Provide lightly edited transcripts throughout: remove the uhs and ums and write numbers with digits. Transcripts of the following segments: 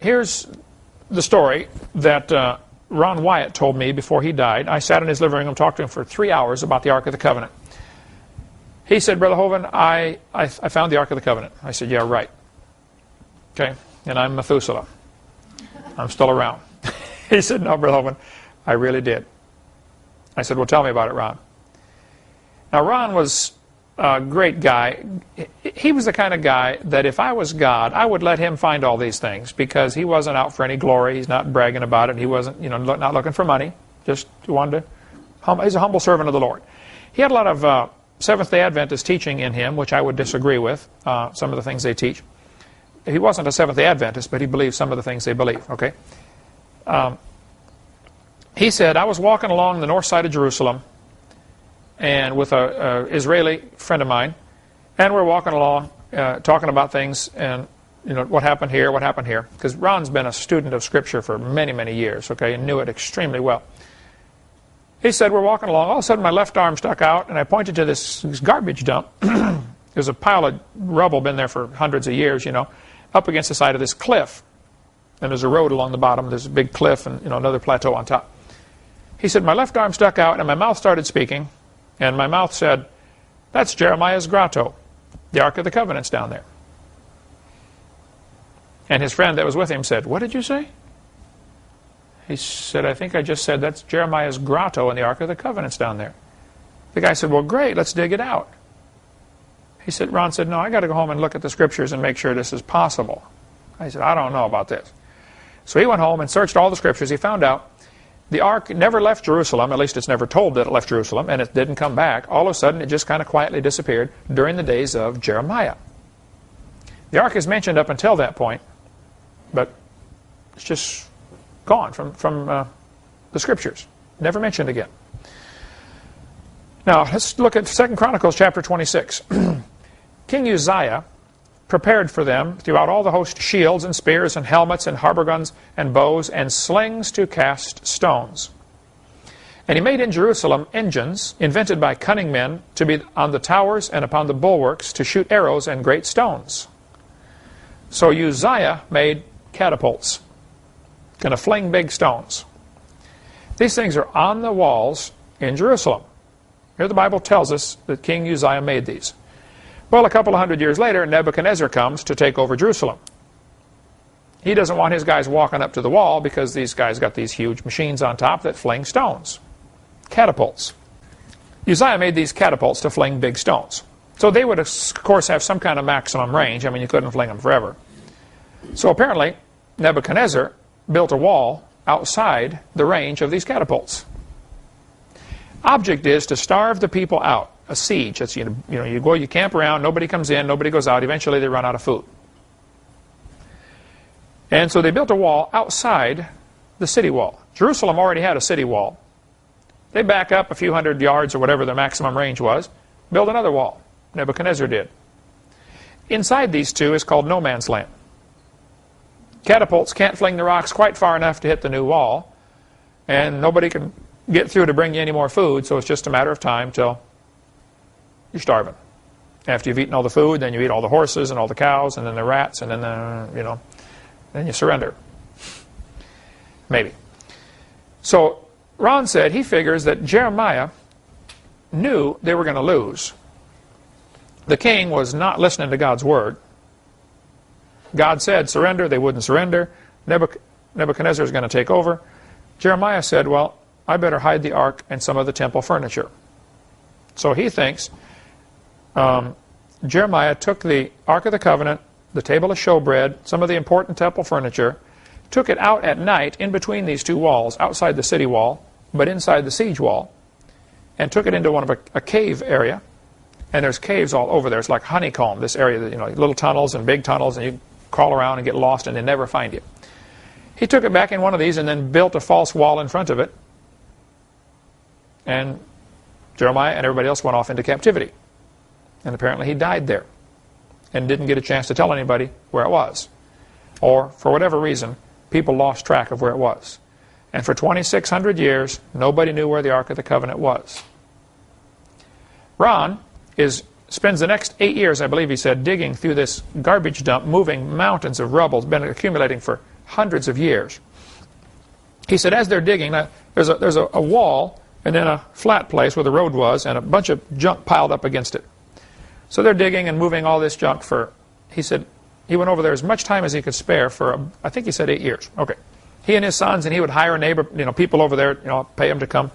here's the story that Ron Wyatt told me before he died. I sat in his living room, talked to him for 3 hours about the Ark of the Covenant. He said, Brother Hovind, I found the Ark of the Covenant. I said, yeah, right. Okay, and I'm Methuselah. I'm still around. He said, no, Brother Hovind, I really did. I said, well, tell me about it, Ron. Now, Ron was a great guy. He was the kind of guy that if I was God, I would let him find all these things, because he wasn't out for any glory. He's not bragging about it. He wasn't, not looking for money. Just wanted to, he's a humble servant of the Lord. He had a lot of Seventh-day Adventist teaching in him, which I would disagree with, some of the things they teach. He wasn't a Seventh-day Adventist, but he believed some of the things they believe, okay? He said, I was walking along the north side of Jerusalem and with an Israeli friend of mine, and we're walking along talking about things, and what happened here, because Ron's been a student of Scripture for many, many years, okay, and knew it extremely well. He said, we're walking along, all of a sudden my left arm stuck out, and I pointed to this garbage dump. There's a pile of rubble, been there for hundreds of years, up against the side of this cliff. And there's a road along the bottom, there's a big cliff and another plateau on top. He said, my left arm stuck out and my mouth started speaking, and my mouth said, that's Jeremiah's grotto. The Ark of the Covenant's down there. And his friend that was with him said, what did you say? He said, I think I just said that's Jeremiah's grotto and the Ark of the Covenant's down there. The guy said, well, great, let's dig it out. Ron said, no, I got to go home and look at the Scriptures and make sure this is possible. I said, I don't know about this. So he went home and searched all the Scriptures. He found out the Ark never left Jerusalem, at least it's never told that it left Jerusalem, and it didn't come back. All of a sudden, it just kind of quietly disappeared during the days of Jeremiah. The Ark is mentioned up until that point, but it's just gone from the Scriptures. Never mentioned again. Now, let's look at 2 Chronicles chapter 26. King Uzziah prepared for them throughout all the host shields and spears and helmets and harbor guns and bows and slings to cast stones. And he made in Jerusalem engines invented by cunning men to be on the towers and upon the bulwarks to shoot arrows and great stones. So Uzziah made catapults, going to fling big stones. These things are on the walls in Jerusalem. Here the Bible tells us that King Uzziah made these. Well, a couple of hundred years later, Nebuchadnezzar comes to take over Jerusalem. He doesn't want his guys walking up to the wall because these guys got these huge machines on top that fling stones. Catapults. Uzziah made these catapults to fling big stones. So they would, of course, have some kind of maximum range. I mean, you couldn't fling them forever. So apparently, Nebuchadnezzar built a wall outside the range of these catapults. Object is to starve the people out. A siege. That's, you go, you camp around, nobody comes in, nobody goes out. Eventually they run out of food. And so they built a wall outside the city wall. Jerusalem already had a city wall. They back up a few hundred yards or whatever their maximum range was, build another wall. Nebuchadnezzar did. Inside these two is called no man's land. Catapults can't fling the rocks quite far enough to hit the new wall, and nobody can get through to bring you any more food, so it's just a matter of time till you're starving. After you've eaten all the food, then you eat all the horses and all the cows, and then the rats, and then then you surrender. Maybe. So Ron said he figures that Jeremiah knew they were going to lose. The king was not listening to God's word. God said surrender, they wouldn't surrender. Nebuchadnezzar is going to take over. Jeremiah said, well, I better hide the ark and some of the temple furniture. So he thinks Jeremiah took the Ark of the Covenant, the table of showbread, some of the important temple furniture, took it out at night in between these two walls, outside the city wall, but inside the siege wall, and took it into one of a cave area. And there's caves all over there. It's like honeycomb, this area, little tunnels and big tunnels, and you crawl around and get lost and they never find you. He took it back in one of these and then built a false wall in front of it. And Jeremiah and everybody else went off into captivity. And apparently he died there and didn't get a chance to tell anybody where it was. Or, for whatever reason, people lost track of where it was. And for 2,600 years, nobody knew where the Ark of the Covenant was. Ron spends the next 8 years, I believe he said, digging through this garbage dump, moving mountains of rubble. It's been accumulating for hundreds of years. He said as they're digging, there's a wall and then a flat place where the road was and a bunch of junk piled up against it. So they're digging and moving all this junk for, he said, he went over there as much time as he could spare for, I think he said 8 years. Okay. He and his sons, and he would hire a neighbor, people over there, pay them to come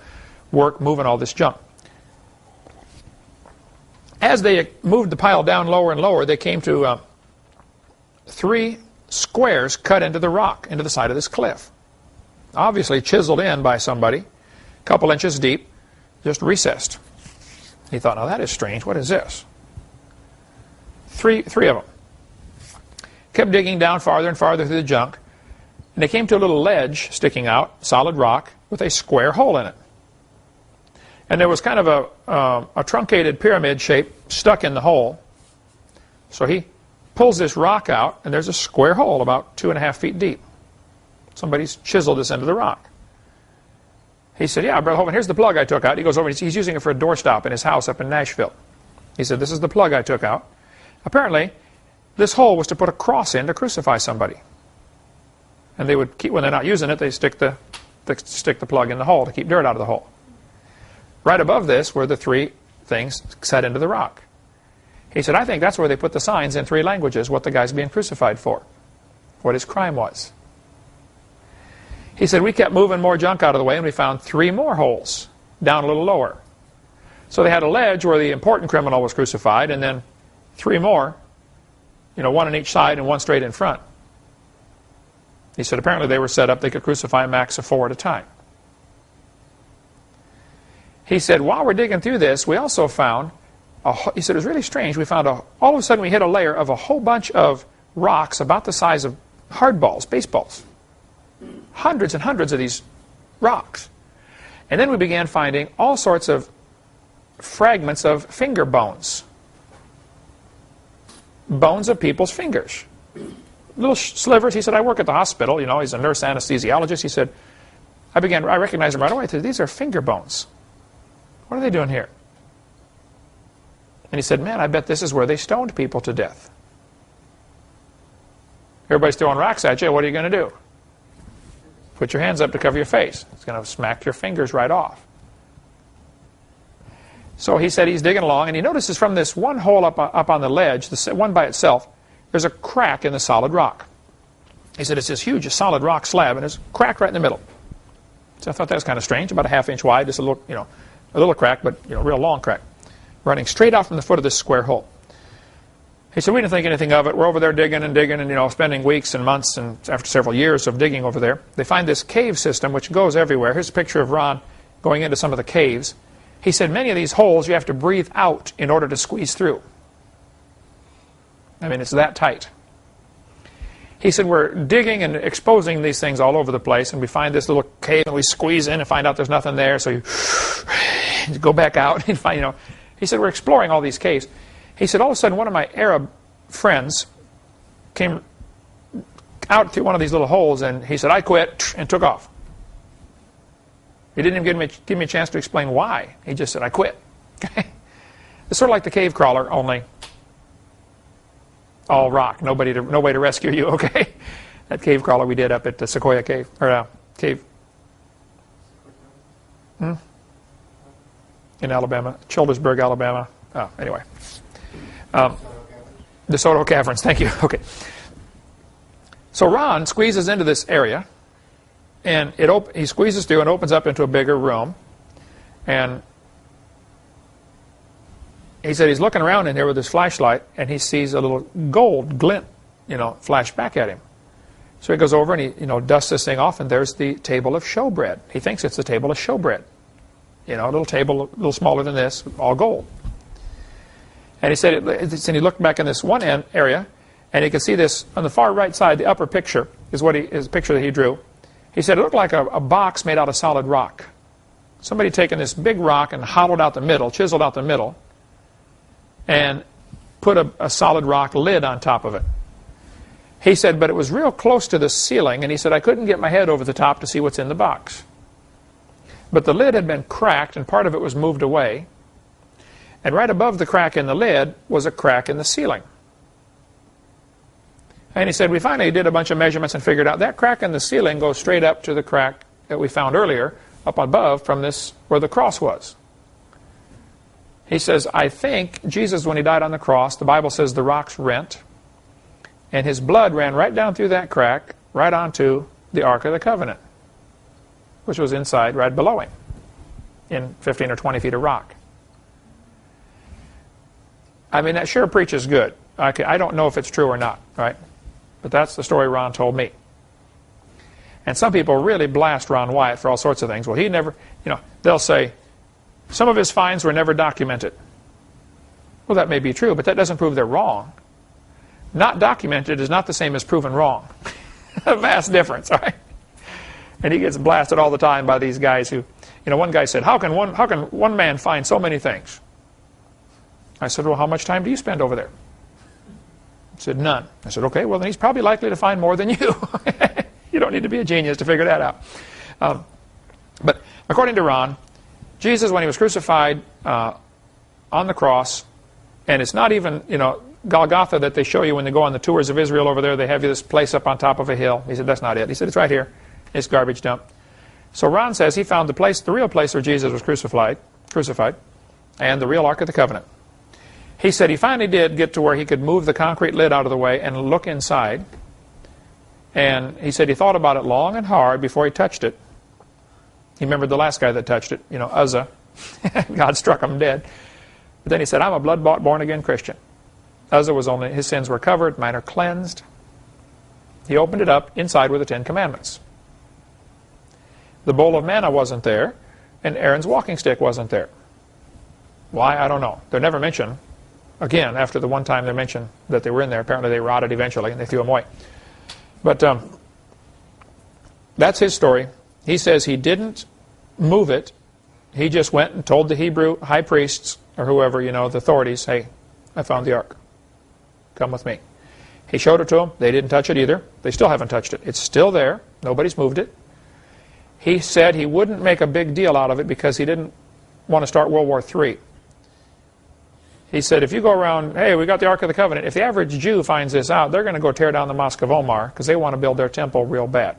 work moving all this junk. As they moved the pile down lower and lower, they came to 3 squares cut into the rock, into the side of this cliff. Obviously chiseled in by somebody, a couple inches deep, just recessed. He thought, now that is strange. What is this? Three of them. Kept digging down farther and farther through the junk, and they came to a little ledge sticking out, solid rock, with a square hole in it. And there was kind of a truncated pyramid shape stuck in the hole. So he pulls this rock out, and there's a square hole about 2.5 feet deep. Somebody's chiseled this into the rock. He said, yeah, Brother Hovid, here's the plug I took out. He goes over, he's using it for a doorstop in his house up in Nashville. He said, this is the plug I took out. Apparently, this hole was to put a cross in to crucify somebody. And they would keep, when they're not using it, they stick the plug in the hole to keep dirt out of the hole. Right above this were the 3 things set into the rock. He said, I think that's where they put the signs in 3 languages, what the guy's being crucified for, what his crime was. He said, we kept moving more junk out of the way, and we found 3 more holes down a little lower. So they had a ledge where the important criminal was crucified, and then 3 more, 1 on each side and 1 straight in front. He said, apparently they were set up, they could crucify a max of 4 at a time. He said, while we're digging through this, we also found, he said, it was really strange, we found, all of a sudden we hit a layer of a whole bunch of rocks about the size of hardballs, baseballs. Hundreds and hundreds of these rocks. And then we began finding all sorts of fragments of finger bones. Bones of people's fingers. Little slivers. He said, I work at the hospital. He's a nurse anesthesiologist. He said, I recognized them right away. I said, these are finger bones. What are they doing here? And he said, man, I bet this is where they stoned people to death. Everybody's throwing rocks at you. What are you going to do? Put your hands up to cover your face. It's going to smack your fingers right off. So he said he's digging along, and he notices from this one hole up on the ledge, the one by itself, there's a crack in the solid rock. He said it's this huge solid rock slab, and there's a crack right in the middle. So I thought that was kind of strange, about a ½ inch wide, just a little crack, but real long crack, running straight out from the foot of this square hole. He said, we didn't think anything of it. We're over there digging and spending weeks and months, and after several years of digging over there, they find this cave system which goes everywhere. Here's a picture of Ron going into some of the caves. He said, many of these holes you have to breathe out in order to squeeze through. I mean, it's that tight. He said, we're digging and exposing these things all over the place, and we find this little cave, and we squeeze in and find out there's nothing there, so you go back out and find, He said, we're exploring all these caves. He said, all of a sudden, one of my Arab friends came out through one of these little holes, and he said, I quit, and took off. He didn't even give me a chance to explain why. He just said, I quit. It's sort of like the cave crawler, only all rock. No way to rescue you, okay? That cave crawler we did up at the Sequoia Cave, or Cave. In Alabama, Childersburg, Alabama. Oh, anyway. The Soto Caverns, thank you. Okay. So Ron squeezes into this area, and he squeezes through and opens up into a bigger room. And he said he's looking around in there with his flashlight, and he sees a little gold glint, flash back at him. So he goes over and he, dusts this thing off, and there's the table of showbread. He thinks it's the table of showbread. A little table, a little smaller than this, all gold. And he said, and he looked back in this one end area, and he could see this on the far right side. The upper picture is a picture that he drew. He said it looked like a box made out of solid rock. Somebody taken this big rock and hollowed out the middle, chiseled out the middle, and put a solid rock lid on top of it. He said, but it was real close to the ceiling, and he said, I couldn't get my head over the top to see what's in the box. But the lid had been cracked, and part of it was moved away. And right above the crack in the lid was a crack in the ceiling. And he said, we finally did a bunch of measurements and figured out that crack in the ceiling goes straight up to the crack that we found earlier up above from this where the cross was. He says, I think Jesus, when he died on the cross, the Bible says the rocks rent, and his blood ran right down through that crack, right onto the Ark of the Covenant, which was inside right below him, in 15 or 20 feet of rock. I mean, that sure preaches good. I don't know if it's true or not, right? But that's the story Ron told me. And some people really blast Ron Wyatt for all sorts of things. Well, he never, they'll say, some of his finds were never documented. Well, that may be true, but that doesn't prove they're wrong. Not documented is not the same as proven wrong. A vast difference, right? And he gets blasted all the time by these guys who, one guy said, how can one man find so many things? I said, well, how much time do you spend over there? He said, none. I said, okay, well, then he's probably likely to find more than you. You don't need to be a genius to figure that out. But according to Ron, Jesus, when he was crucified on the cross, and it's not even, Golgotha that they show you when they go on the tours of Israel over there, they have this place up on top of a hill. He said, that's not it. He said, it's right here. It's garbage dump. So Ron says he found the real place where Jesus was crucified, and the real Ark of the Covenant. He said he finally did get to where he could move the concrete lid out of the way and look inside. And he said he thought about it long and hard before he touched it. He remembered the last guy that touched it, Uzzah. God struck him dead. But then he said, I'm a blood-bought, born-again Christian. Uzzah his sins were covered, mine are cleansed. He opened it up. Inside were the 10 Commandments. The bowl of manna wasn't there, and Aaron's walking stick wasn't there. Why? I don't know. They're never mentioned. Again, after the one time they mentioned that they were in there, apparently they rotted eventually, and they threw them away. But that's his story. He says he didn't move it. He just went and told the Hebrew high priests, or whoever, the authorities, hey, I found the ark. Come with me. He showed it to them. They didn't touch it either. They still haven't touched it. It's still there. Nobody's moved it. He said he wouldn't make a big deal out of it because he didn't want to start World War III. He said, if you go around, hey, we got the Ark of the Covenant, if the average Jew finds this out, they're going to go tear down the Mosque of Omar because they want to build their temple real bad.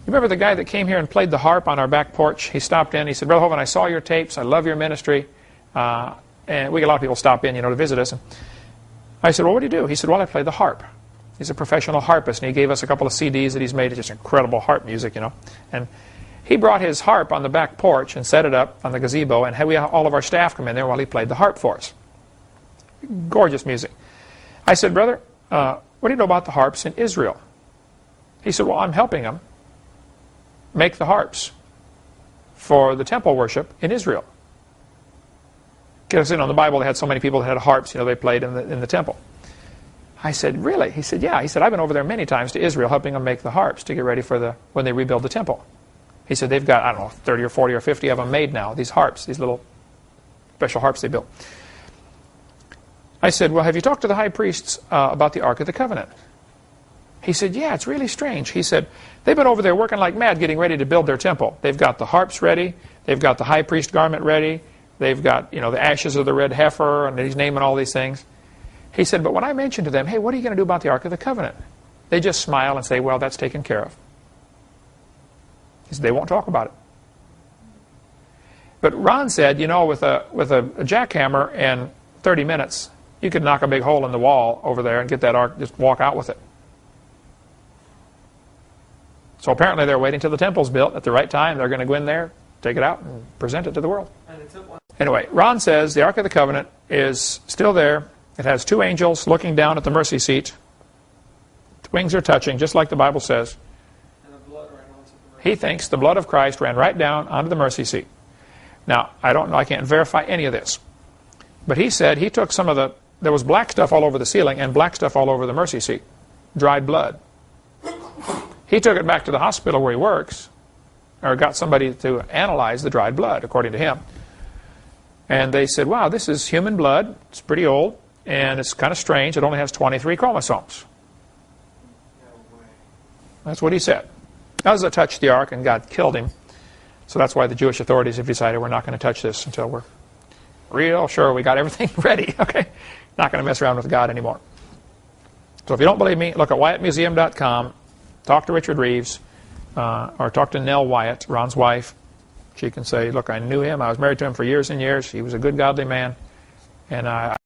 You remember the guy that came here and played the harp on our back porch? He stopped in. He said, Brother Hovid, I saw your tapes. I love your ministry. And we get a lot of people stop in, to visit us. And I said, well, what do you do? He said, well, I play the harp. He's a professional harpist, and he gave us a couple of CDs that he's made. It's just incredible harp music, And he brought his harp on the back porch and set it up on the gazebo, and we had all of our staff come in there while he played the harp for us. Gorgeous music. I said, Brother, what do you know about the harps in Israel? He said, well, I'm helping them make the harps for the temple worship in Israel. Because, in the Bible, they had so many people that had harps, they played in the temple. I said, really? He said, yeah. He said, I've been over there many times to Israel helping them make the harps to get ready for when they rebuild the temple. He said, they've got, 30 or 40 or 50 of them made now, these harps, these little special harps they built. I said, well, have you talked to the high priests about the Ark of the Covenant? He said, yeah, it's really strange. He said, they've been over there working like mad getting ready to build their temple. They've got the harps ready. They've got the high priest garment ready. They've got, the ashes of the red heifer, and he's naming all these things. He said, but when I mentioned to them, hey, what are you going to do about the Ark of the Covenant? They just smile and say, well, that's taken care of. He said, they won't talk about it. But Ron said, with a jackhammer and 30 minutes, you could knock a big hole in the wall over there and get that ark, just walk out with it. So apparently they're waiting till the temple's built. At the right time, they're going to go in there, take it out, and present it to the world. Anyway, Ron says the Ark of the Covenant is still there. It has 2 angels looking down at the mercy seat. The wings are touching, just like the Bible says. And the blood ran onto the mercy. He thinks the blood of Christ ran right down onto the mercy seat. Now, I don't know, I can't verify any of this. But he said he took some of there was black stuff all over the ceiling and black stuff all over the mercy seat. Dried blood. He took it back to the hospital where he works, or got somebody to analyze the dried blood, according to him. And they said, wow, this is human blood. It's pretty old, and it's kind of strange. It only has 23 chromosomes. That's what he said. Uzzah touched the ark, and God killed him. So that's why the Jewish authorities have decided we're not going to touch this until we're real sure we got everything ready. Okay, not going to mess around with God anymore. So if you don't believe me, look at WyattMuseum.com, talk to Richard Reeves, or talk to Nell Wyatt, Ron's wife. She can say, look, I knew him. I was married to him for years and years. He was a good, godly man. And